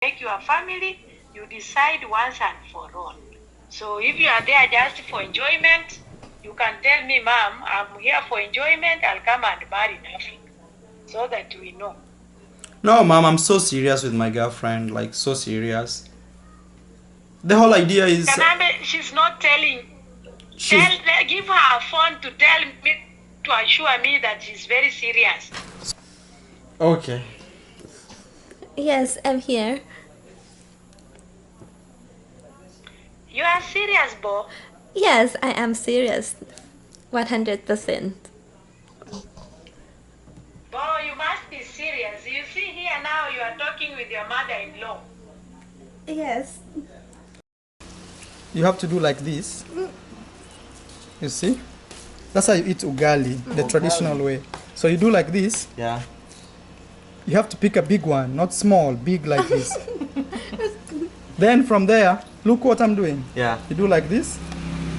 make your family, you decide once and for all. So if you are there just for enjoyment, you can tell me, Mom, I'm here for enjoyment, I'll come and marry in Africa. So that we know. No, Mom, I'm so serious with my girlfriend, like so serious. The whole idea is... she's not telling. Give her a phone to tell me, to assure me that she's very serious. Okay. Yes, I'm here. You are serious, Bo? Yes, I am serious. 100%. Bo, you must be serious. You see here now you are talking with your mother-in-law. Yes. You have to do like this. You see? That's how you eat ugali, the traditional way. So you do like this. Yeah. You have to pick a big one, not small, big like this. Then from there, look what I'm doing. Yeah. You do like this,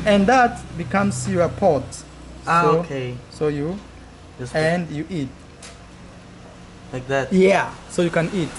and that becomes your pot. Okay. So you Just and you eat. like that. Yeah. So you can eat.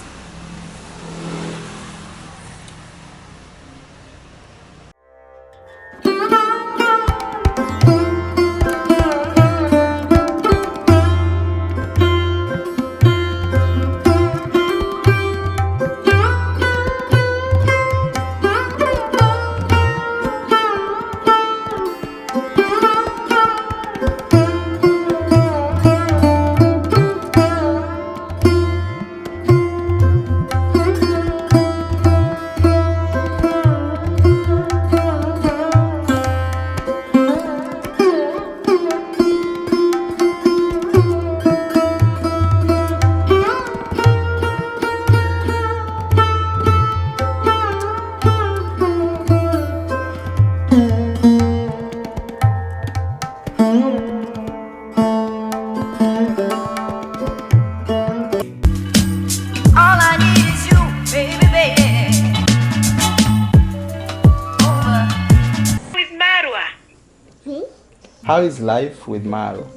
How is life with Maro?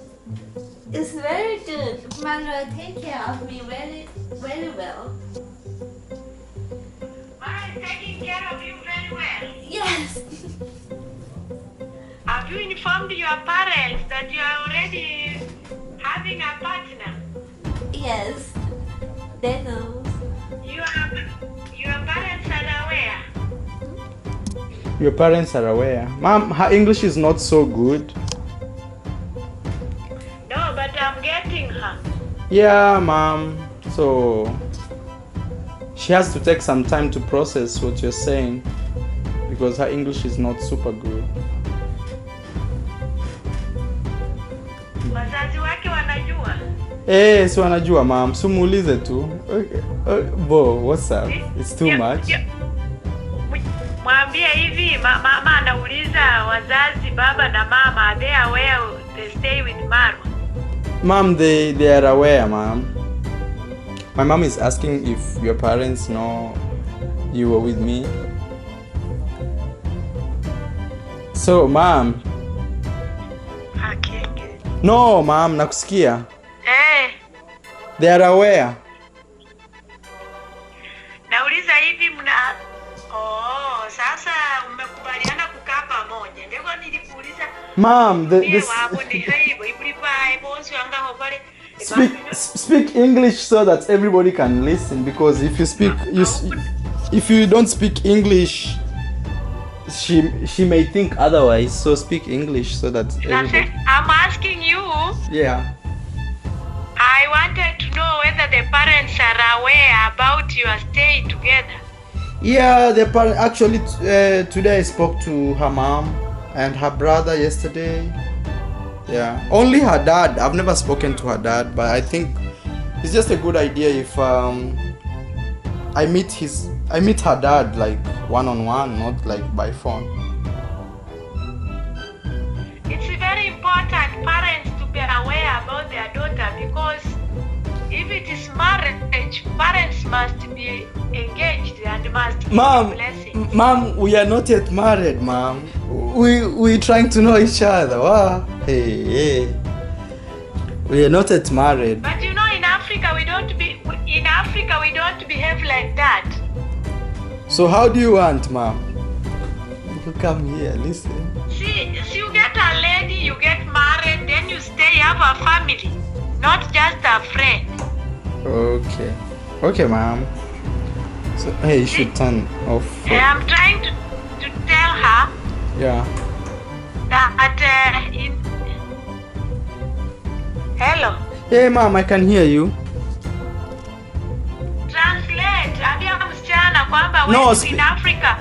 It's very good. Mara take care of me very, very well. Mara is taking care of you very well. Yes. Have you informed your parents that you are already having a partner? Yes. They know. Your parents are aware. Your parents are aware. Mom, her English is not so good. No, but I'm getting her. Yeah, Mom. So she has to take some time to process what you're saying because her English is not super good. Wazazi wake wanajua? Si wanajua, Mom. Sumuulize tu. Okay. Bo, what's up? It's too much. Mwambie hivi, mama anauliza wazazi, baba na mama, are they aware they stay with Maro? Mom, they are aware, Mom. My mom is asking if your parents know you were with me. So, Mom. Okay. No, Mom, nakusikia. They are aware. Nauliza hivi sasa umekubaliana kukaa pamoja. Ndivyo nilikuuliza. Mom, speak English so that everybody can listen, because if you don't speak English, she may think otherwise. So speak English so that everybody... I'm asking you. Yeah. I wanted to know whether the parents are aware about your stay together. Yeah, the parents actually today I spoke to her mom and her brother yesterday. Yeah, only her dad. I've never spoken to her dad, but I think it's just a good idea if I meet her dad like one-on-one, not like by phone. It's very important parents to be aware about their daughter, because if it is marriage, parents must be engaged and must give blessings. Mom, we are not yet married, Mom. We trying to know each other. Wow. Hey. We are not yet married. But you know, in Africa we don't behave like that. So how do you want, ma'am? You come here, listen. See, you get a lady, you get married, then you stay, have a family, not just a friend. Okay. Okay, ma'am. So, hey, you should turn off. I'm trying to tell her Yeah. that Hello. Hey, ma'am, I can hear you. Translate. Ambia msichana kwamba No, when in Africa,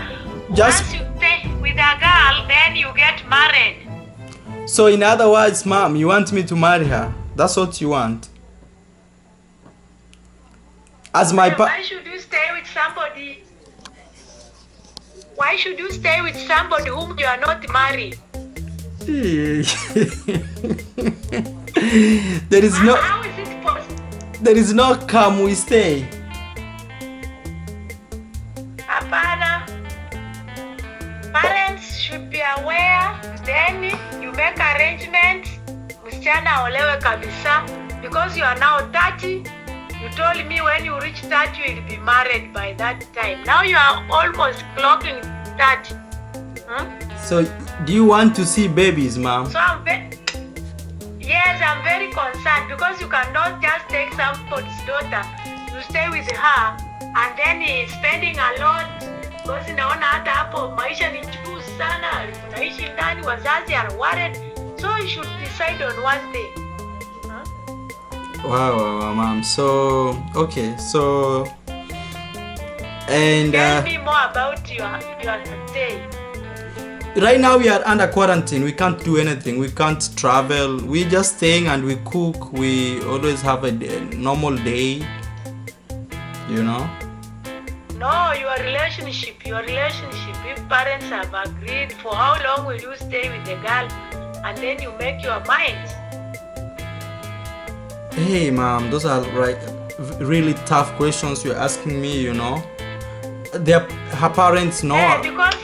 just- once you stay with a girl, then you get married. So, in other words, ma'am, you want me to marry her? That's what you want. As my Why should you stay with somebody? Why should you stay with somebody whom you are not married? There is no, How is it possible? there is no come we stay. Hapana. Parents should be aware. Then you make arrangements. Msichana aolewe kabisa. Because you are now 30. You told me when you reach 30 you will be married by that time. Now you are almost clocking 30. So, do you want to see babies, ma'am? So I'm very concerned because you cannot just take somebody's daughter, you stay with her, and then he's spending a lot. Because naona hata hapo maisha ni juu sana, unaishi ndani, wazazi are worried. So you should decide on one thing. Wow, ma'am. So, okay, so, and Tell me more about your stay. right now we are under quarantine. We can't do anything. We can't travel. We're just staying and we cook. We always have a normal day, you know. No, your relationship. If parents have agreed, for how long will you stay with the girl, and then you make your mind. Hey, ma'am, those are really tough questions you're asking me, you know. Her parents know. Yeah, because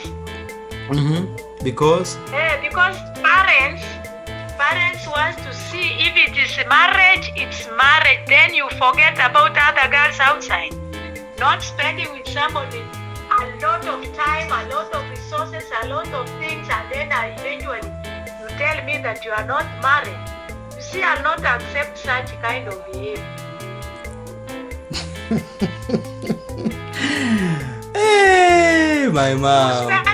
Because? Because parents want to see if it is marriage, it's marriage. Then you forget about other girls outside. Not spending with somebody a lot of time, a lot of resources, a lot of things, and then eventually you tell me that you are not married. You see, I'll not accept such kind of behavior. Hey, my mom. Spend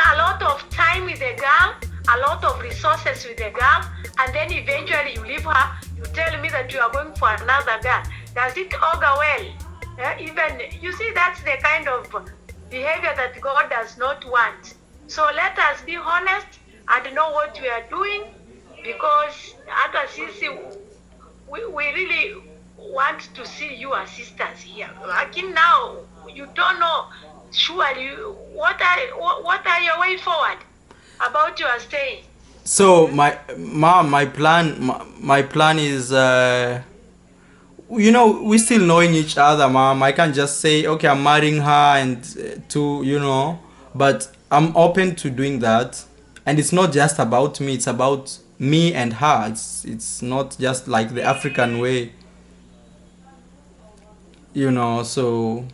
a lot of time with the girl, a lot of resources with the girl, and then eventually you leave her. You tell me that you are going for another girl. Does it augur well? Even you see, that's the kind of behavior that God does not want. So let us be honest and know what we are doing, because we really want to see you as sisters here. Like now, you don't know surely what are your way forward about your stay. So my plan is you know, we still knowing each other, mom. I can't just say okay, I'm marrying her and but I'm open to doing that. And it's not just about me, it's about me and her. It's not just like the African way, so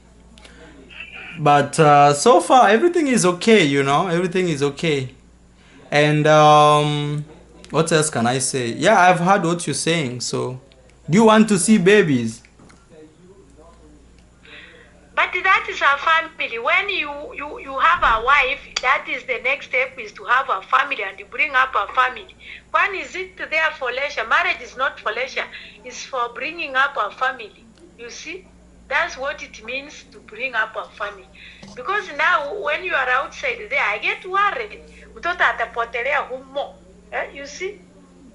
but so far everything is okay, everything is okay. And what else can I say? Yeah, I've heard what you're saying. So do you want to see babies? But that is a family. When you have a wife, that is the next step, is to have a family and you bring up a family. When is it there for leisure? Marriage is not for leisure. It's for bringing up a family. You see? That's what it means to bring up a family. Because now when you are outside there, I get worried. Mtoto atapotelea humo. You see?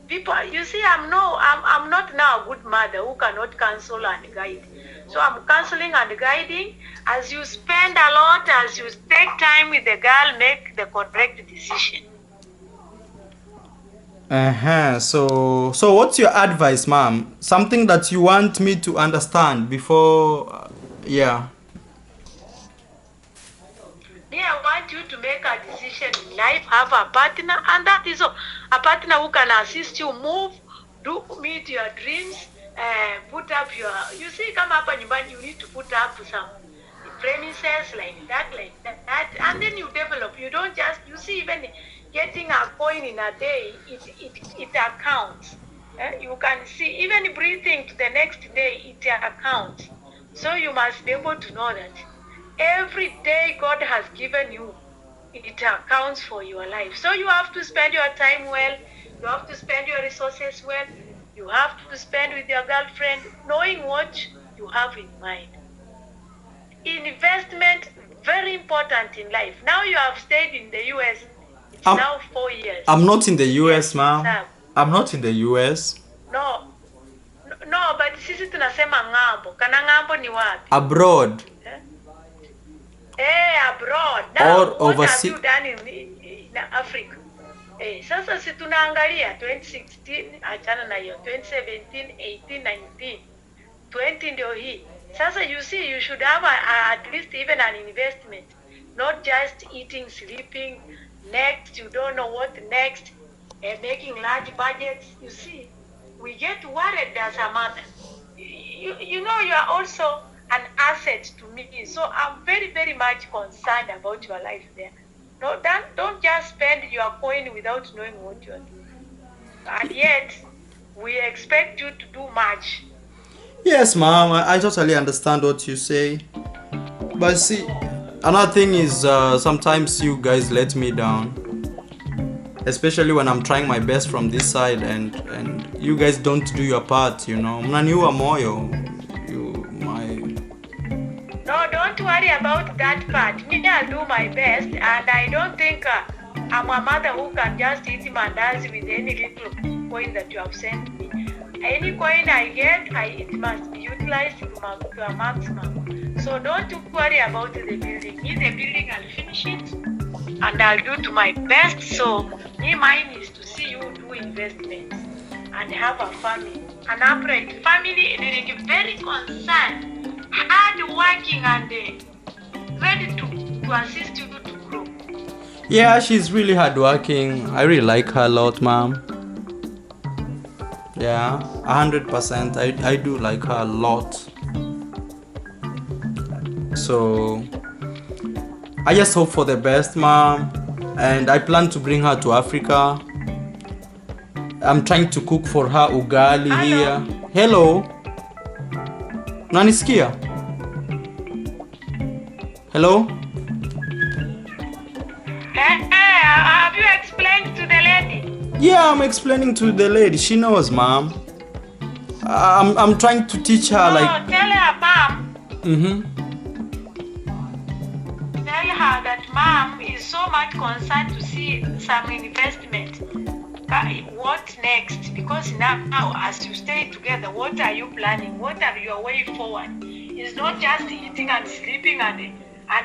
People, you see, I'm not now a good mother who cannot counsel and guide. So I'm counseling and guiding. As you spend a lot, as you take time with the girl, make the correct decision. So what's your advice, ma'am? Something that you want me to understand before, yeah. I want you to make a decision in life, have a partner, and that is all. A partner who can assist you move, meet your dreams, put up your, you see, come up and you need to put up some premises like that, and then you develop. You don't just, you see, even getting a coin in a day, it accounts. You can see, even breathing to the next day, it accounts. So you must be able to know that every day God has given you, it accounts for your life. So you have to spend your time well, you have to spend your resources well, you have to spend with your girlfriend, knowing what you have in mind. Investment, very important in life. Now you have stayed in the US, it's now 4 years. I'm not in the US, Yes, ma'am. sir. I'm not in the US. No, but sisi tunasema ng'ambo. Kana ng'ambo ni wapi? Abroad. Abroad. Now, Or what overseas. have you done in Africa? Sasa si tunaangalia 2016, achana na hiyo, 2017, 18, 19, 20 ndio hii. Sasa you see, you should have at least even an investment, not just eating, sleeping. Next, you don't know what next. Making large budgets. You see, we get worried as a mother. You know, you are also an asset to me. So I'm very, very much concerned about your life there. No, don't just spend your coin without knowing what you are doing. And yet, we expect you to do much. Yes, ma'am. I totally understand what you say. But see, another thing is sometimes you guys let me down. Especially when I'm trying my best from this side and you guys don't do your part, you know. Mnaniua moyo. No, don't worry about that part. Me, I'll do my best, and I don't think I'm a mother who can just eat mandazi with any little coin that you have sent me. Any coin I get, it must be utilized to a maximum. So don't worry about the building. Me, the building, I'll finish it, and I'll do to my best. So mine is to see you do investments and have a family, an upright family, very concerned, hard working, and ready to assist you to grow. Yeah, she's really hardworking. I really like her a lot, ma'am. Yeah, 100%. I do like her a lot. So I just hope for the best, ma'am. And I plan to bring her to Africa. I'm trying to cook for her ugali here. Hello. Nanisikia? Hello? Have you explained to the lady? Yeah, I'm explaining to the lady. She knows, ma'am. I'm trying to teach her like. Tell her, ma'am. Tell her that ma'am is so much concerned to see some investment. What next? Because now, as you stay together, what are you planning? What are your way forward? It's not just eating and sleeping and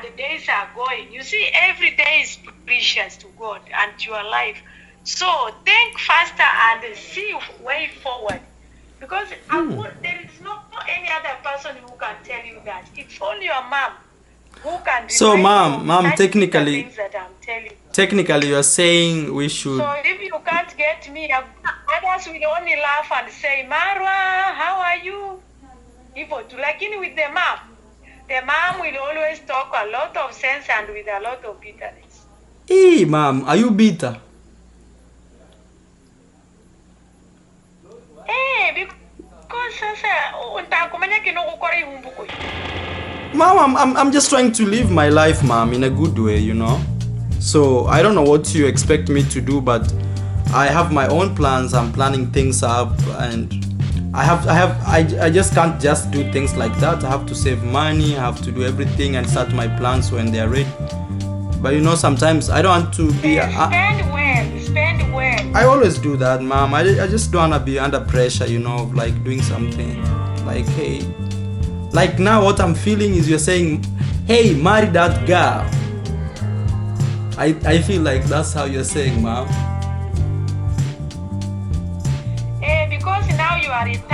the days are going. You see, every day is precious to God and to your life. So think faster and see way forward. Because there is no any other person who can tell you that. It's only your mom who can. So, ma'am, technically, things that I'm telling you. Technically, you are saying we should. So if you can't get me, others will only laugh and say, Marwa, how are you? Like with the mom will always talk a lot of sense and with a lot of bitterness. Hey, ma'am, are you bitter? Ma'am, I'm just trying to live my life, ma'am, in a good way, you know. So I don't know what you expect me to do, but I have my own plans. I'm planning things up, and I just can't just do things like that. I have to save money. I have to do everything and start my plans when they are ready. But you know, sometimes I don't want to be. Spend well. I always do that, ma'am. I just don't want to be under pressure, you know, of like doing something. Like, hey, like now what I'm feeling is you're saying, hey, marry that girl. I feel like that's how you're saying, ma'am. Because now you are in 30.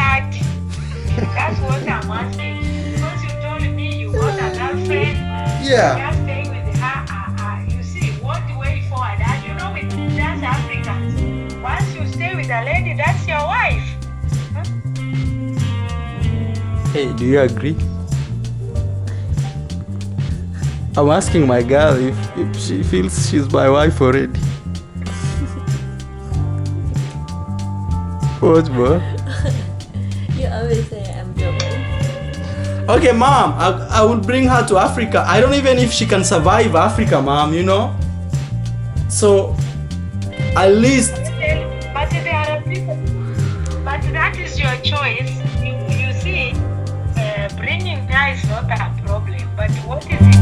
That's what I'm asking. Because you told me you got a girlfriend. Yeah. You're staying with her. You see, what way forward? And you know, with us Africans, once you stay with a lady, that's your wife. Huh? Hey, do you agree? I'm asking my girl if she feels she's my wife already. What, bro? You always say I'm joking. Okay, mom, I will bring her to Africa. I don't even know if she can survive Africa, mom, you know? So, at least... But there are people. But that is your choice. You see, bringing her is not a problem. But what is